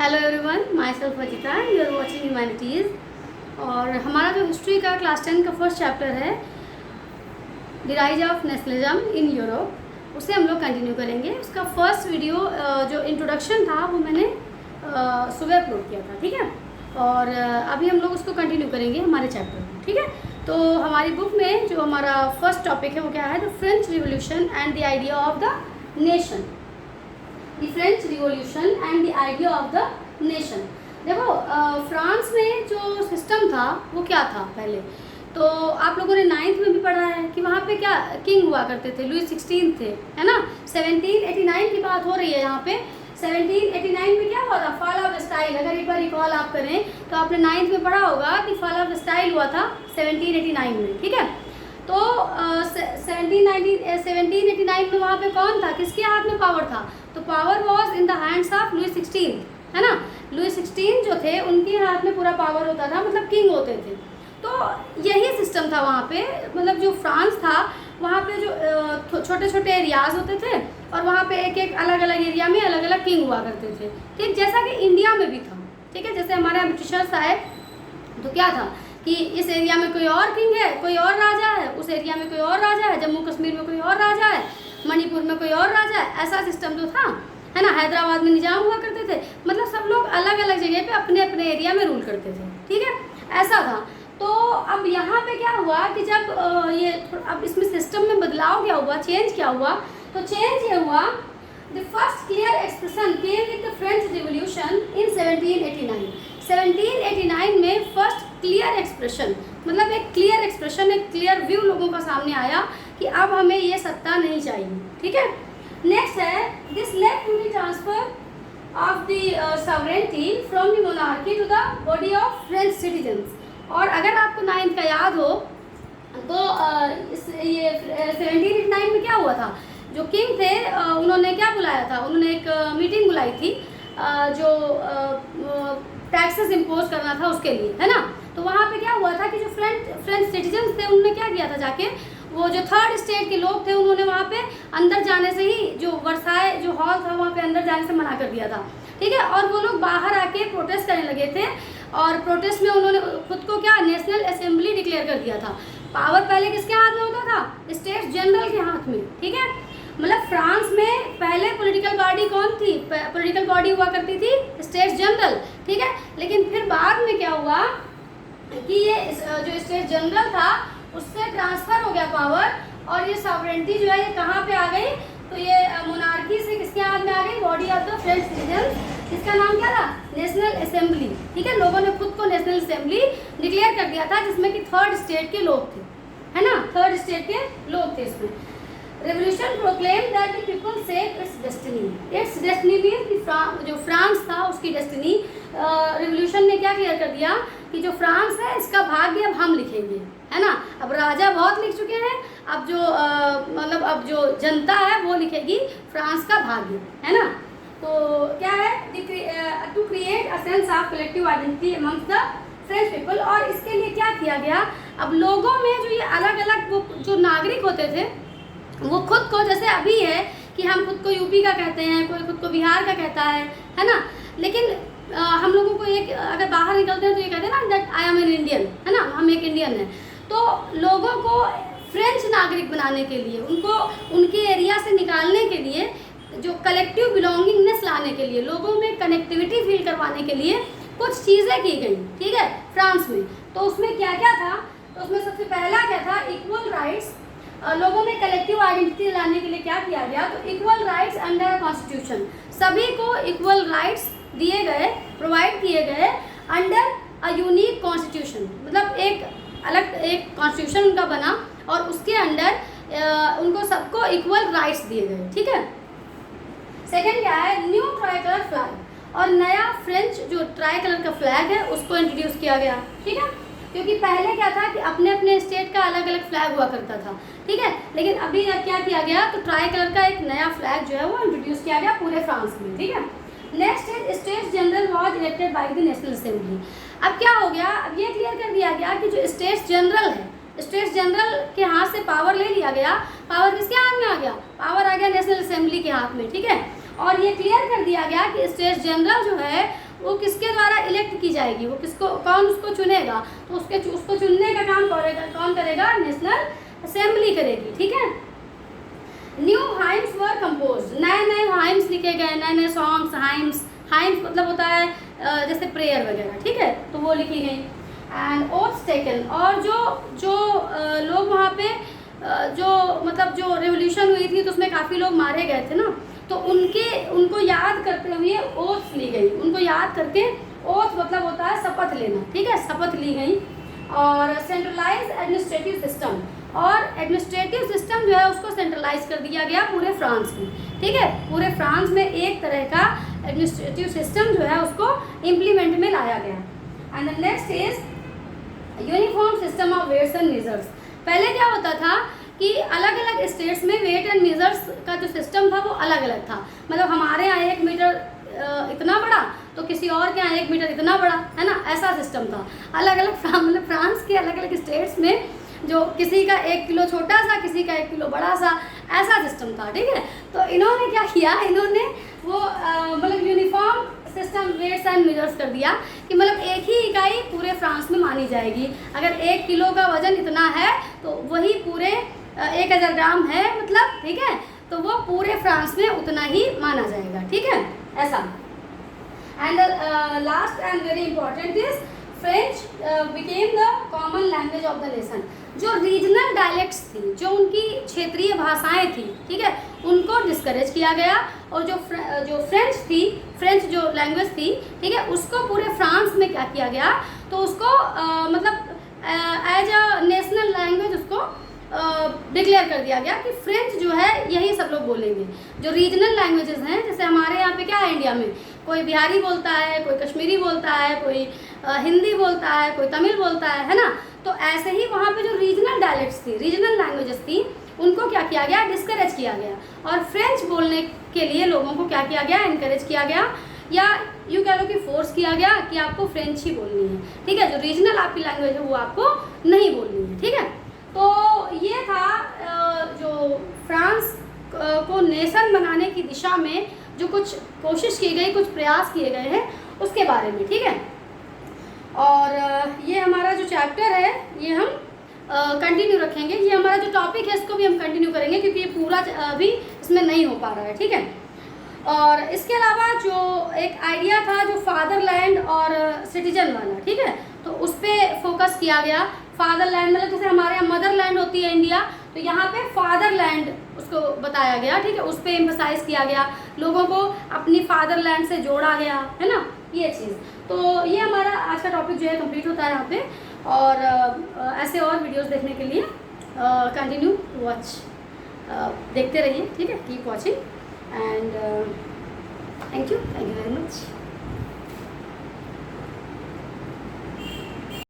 Hello everyone, myself Ajita, you are watching humanities. और हमारा जो हिस्ट्री का क्लास 10 का फर्स्ट चैप्टर है the rise of nationalism in Europe, उसे हम लोग कंटिन्यू करेंगे। उसका फर्स्ट वीडियो जो इंट्रोडक्शन था वो मैंने सुबह अपलोड किया था, ठीक है। और अभी हम लोग उसको कंटिन्यू करेंगे हमारे चैप्टर में, ठीक है। तो हमारी बुक में जो हमारा फर्स्ट टॉपिक है वो क्या है, the French revolution and the idea of the nation. The French revolution and the idea of the nation. देखो, फ्रांस में जो सिस्टम था वो क्या था पहले, तो आप लोगों ने 9th में भी पढ़ा है कि वहाँ पे क्या किंग हुआ करते थे, लुई 16 थे, है ना। 1789 की बात हो रही है यहाँ पे। 1789 में क्या हुआ था, फॉल ऑफ स्टाइल। अगर एक बार रिकॉल आप करें तो आपने 9th में पढ़ा होगा कि फॉल ऑफ स्टाइल हुआ था 1789 में, ठीक है। तो 1789 में वहाँ पे कौन था, किसके हाथ में पावर था, तो power was in the hands of Louis 16, है ना। लुई 16 जो थे उनके हाथ में पूरा पावर होता था, मतलब किंग होते थे। तो यही सिस्टम था वहाँ पे, मतलब जो फ्रांस था वहाँ पे जो छोटे छोटे एरियाज होते थे और वहाँ पे एक एक अलग अलग एरिया में अलग अलग किंग हुआ करते थे, ठीक। जैसा कि इंडिया में भी था, ठीक है। जैसे हमारे यहाँ ब्रिटिशर्स आए तो क्या था कि इस एरिया में कोई और किंग है, कोई और राजा है, उस एरिया में कोई और राजा है, जम्मू कश्मीर में कोई और राजा है, मणिपुर में कोई और राजा है, ऐसा सिस्टम जो था, है ना। हैदराबाद में निजाम हुआ करते थे, मतलब सब लोग अलग अलग जगह पे अपने अपने एरिया में रूल करते थे, ठीक है, ऐसा था। तो अब यहाँ पे क्या हुआ कि जब अब इसमें सिस्टम में बदलाव क्या हुआ, चेंज क्या हुआ, तो चेंज ये हुआ, the first clear expression came with the French revolution in 1789। 1789 में फर्स्ट क्लियर एक्सप्रेशन, मतलब एक क्लियर एक्सप्रेशन, एक क्लियर व्यू लोगों का सामने आया कि अब हमें ये सत्ता नहीं चाहिए, ठीक है। नेक्स्ट है, this led to the transfer of the sovereignty from the monarchy to the body of French citizens. और अगर आपको 9th का याद हो तो ये 1789 में क्या हुआ था, जो किंग थे उन्होंने क्या बुलाया था, उन्होंने एक मीटिंग बुलाई थी जो टैक्सेस इम्पोज करना था उसके लिए, है ना। तो वहाँ पे क्या हुआ था कि जो फ्रेंच सिटीजन्स थे उन्होंने क्या किया था, जाके वो जो थर्ड स्टेट के लोग थे उन्होंने वहाँ पे अंदर जाने से ही, जो वर्साए जो हॉल था वहाँ पे अंदर जाने से मना कर दिया था, ठीक है। और वो लोग बाहर आके प्रोटेस्ट करने लगे थे और प्रोटेस्ट में उन्होंने खुद को क्या नेशनल असेंबली डिक्लेयर कर दिया था। पावर पहले किसके हाथ में होता था, स्टेट जनरल के हाथ में, ठीक है। मतलब फ्रांस में पहले पॉलिटिकल बॉडी कौन थी, पॉलिटिकल बॉडी हुआ करती थी स्टेट जनरल, ठीक है। लेकिन फिर बाद में क्या हुआ कि ये जो स्टेट जनरल था उससे ट्रांसफर हो गया पावर, और ये सॉवरेनिटी जो है ये कहाँ पे आ गई, तो ये मोनार्की से किसके हाथ में आ गई, body of the French citizen. इसका नाम क्या था, नेशनल असेंबली, ठीक है। लोगों ने खुद को नेशनल असेंबली डिक्लेयर कर दिया था, जिसमें कि थर्ड स्टेट के लोग थे, है ना, थर्ड स्टेट के लोग थे इसमें। Revolution proclaim that the people set it's destiny. It's destiny mean कि जो फ्रांस था उसकी डेस्टिनी, रेवोल्यूशन ने क्या क्लियर कर दिया कि जो फ्रांस है इसका भाग्य अब हम लिखेंगे, है ना। अब राजा बहुत लिख चुके हैं, अब जो मतलब अब जो जनता है वो लिखेगी फ्रांस का भाग्य, है ना। तो क्या है, to create a sense of collective identity amongst the French people. और इसके लिए क्या किया गया, अब लोगों में जो ये अलग अलग वो जो नागरिक होते थे वो खुद को, जैसे अभी है कि हम खुद को यूपी का कहते हैं, कोई खुद को बिहार का कहता है ना। लेकिन हम लोगों को एक अगर बाहर निकलते हैं तो ये कहते हैं ना that I am an Indian, है ना, हम एक इंडियन हैं। तो लोगों को फ्रेंच नागरिक बनाने के लिए, उनको उनके एरिया से निकालने के लिए, जो कलेक्टिव बिलोंगिंगनेस लाने के लिए, लोगों में कनेक्टिविटी फील करवाने के लिए कुछ चीज़ें की गई, ठीक है, फ्रांस में। तो उसमें क्या क्या था, तो उसमें सबसे पहला क्या था, इक्वल राइट्स। लोगों में कलेक्टिव आइडेंटिटी लाने के लिए क्या किया गया, तो इक्वल राइट्स अंडर कॉन्स्टिट्यूशन, सभी को इक्वल राइट्स दिए गए, प्रोवाइड किए गए अंडर अ यूनिक कॉन्स्टिट्यूशन। मतलब एक अलग एक कॉन्स्टिट्यूशन उनका बना और उसके अंडर उनको सबको इक्वल राइट्स दिए गए, ठीक है। सेकेंड क्या है, न्यू ट्राई कलर फ्लैग, और नया फ्रेंच जो ट्राई कलर का फ्लैग है उसको इंट्रोड्यूस किया गया, ठीक है। क्योंकि पहले क्या था कि अपने अपने स्टेट का अलग अलग फ्लैग हुआ करता था, ठीक है। लेकिन अभी क्या किया गया, तो ट्राई कलर का एक नया फ्लैग जो है वो इंट्रोड्यूस किया गया पूरे फ्रांस में, ठीक है। नेक्स्ट है, state general was elected by the national assembly. अब क्या हो गया, अब ये क्लियर कर दिया गया कि जो स्टेट जनरल है, स्टेट जनरल के हाथ से पावर ले लिया गया, पावर किसके हाथ में आ गया, पावर आ गया नेशनल असेंबली के हाथ में, ठीक है। और ये क्लियर कर दिया गया कि स्टेट जनरल जो है वो किसके द्वारा इलेक्ट की जाएगी, वो किसको, कौन उसको चुनेगा, तो उसको चुनने का काम कौन करेगा, नेशनल असेंबली करेगी, ठीक है। न्यू हाइम्स वर कंपोज, नए नए हाइम्स लिखे गए, नए नए सॉन्ग्स, हाइम्स मतलब होता है जैसे प्रेयर वगैरह, ठीक है, तो वो लिखी गई। एंड ओथ्स टेकन, और जो लोग वहाँ पे जो रेवोल्यूशन हुई थी तो उसमें काफ़ी लोग मारे गए थे ना, तो उनको याद करते हुए ओथ ली गई, उनको याद करके, ओथ मतलब होता है शपथ लेना, ठीक है, शपथ ली गई। और सेंट्रलाइज एडमिनिस्ट्रेटिव सिस्टम, और एडमिनिस्ट्रेटिव सिस्टम जो है उसको सेंट्रलाइज कर दिया गया पूरे फ्रांस में, ठीक है, पूरे फ्रांस में एक तरह का एडमिनिस्ट्रेटिव सिस्टम जो है उसको इम्प्लीमेंट में लाया गया। And the next is uniform system of weights and measures. पहले क्या होता था कि अलग अलग स्टेट्स में वेट एंड मेजर्स का जो सिस्टम था वो अलग अलग था, मतलब हमारे यहाँ 1 मीटर इतना बड़ा तो किसी और के यहाँ 1 मीटर इतना बड़ा, है ना, ऐसा सिस्टम था। अलग अलग मतलब फ्रांस के अलग अलग स्टेट्स में जो किसी का 1 किलो छोटा सा, किसी का 1 किलो बड़ा सा, ऐसा सिस्टम था, ठीक है। तो इन्होंने क्या किया, इन्होंने वो मतलब uniform system weights and measures कर दिया कि मतलब एक ही इकाई पूरे फ्रांस में मानी जाएगी। अगर 1 किलो का वजन इतना है तो वही पूरे 1000 ग्राम है, मतलब, ठीक है, तो वो पूरे फ्रांस में उतना ही माना जाएगा, ठीक है, ऐसा। And last and very important is French became the common language of the nation. जो रीजनल डायलेक्ट्स थी, जो उनकी क्षेत्रीय भाषाएं थी, ठीक है, उनको डिस्करेज किया गया, और जो फ्रेंच थी, फ्रेंच जो लैंग्वेज थी, ठीक है, उसको पूरे फ्रांस में क्या किया गया, तो उसको मतलब एज अ नेशनल लैंग्वेज उसको डिक्लेयर कर दिया गया कि फ्रेंच जो है यही सब लोग बोलेंगे। जो रीजनल लैंग्वेजेस हैं, जैसे हमारे यहाँ पे क्या है इंडिया में, कोई बिहारी बोलता है, कोई कश्मीरी बोलता है, कोई हिंदी बोलता है, कोई तमिल बोलता है ना, तो ऐसे ही वहाँ पे जो रीजनल डायलेक्ट्स थी, रीजनल लैंग्वेजेस थी, उनको क्या किया गया, डिस्करेज किया गया, और फ्रेंच बोलने के लिए लोगों को क्या किया गया, इनकरेज किया गया, या यूँ कह लो कि फोर्स किया गया कि आपको फ्रेंच ही बोलनी है, ठीक है, जो रीजनल आपकी लैंग्वेज है वो आपको नहीं बोलनी है, ठीक है। तो ये था जो फ्रांस को नेशन बनाने की दिशा में जो कुछ कोशिश की गई, कुछ प्रयास किए गए हैं उसके बारे में, ठीक है। और ये हमारा जो चैप्टर है ये हम कंटिन्यू रखेंगे, ये हमारा जो टॉपिक है इसको भी हम कंटिन्यू करेंगे, क्योंकि ये पूरा अभी इसमें नहीं हो पा रहा है, ठीक है। और इसके अलावा जो एक आइडिया था जो फादरलैंड और सिटीजन वाला, ठीक है, तो उस पर फोकस किया गया। फादरलैंड मतलब जैसे हमारे यहाँ मदरलैंड होती है इंडिया, तो यहाँ पे फादरलैंड उसको बताया गया, ठीक है, उस पर एम्फसाइज किया गया, लोगों को अपनी फादरलैंड से जोड़ा गया, है ना, ये चीज़। तो ये हमारा आज का टॉपिक जो है कंप्लीट होता है यहाँ पे। और ऐसे और वीडियोस देखने के लिए कंटिन्यू वॉच, देखते रहिए, ठीक है, keep watching and thank you very much.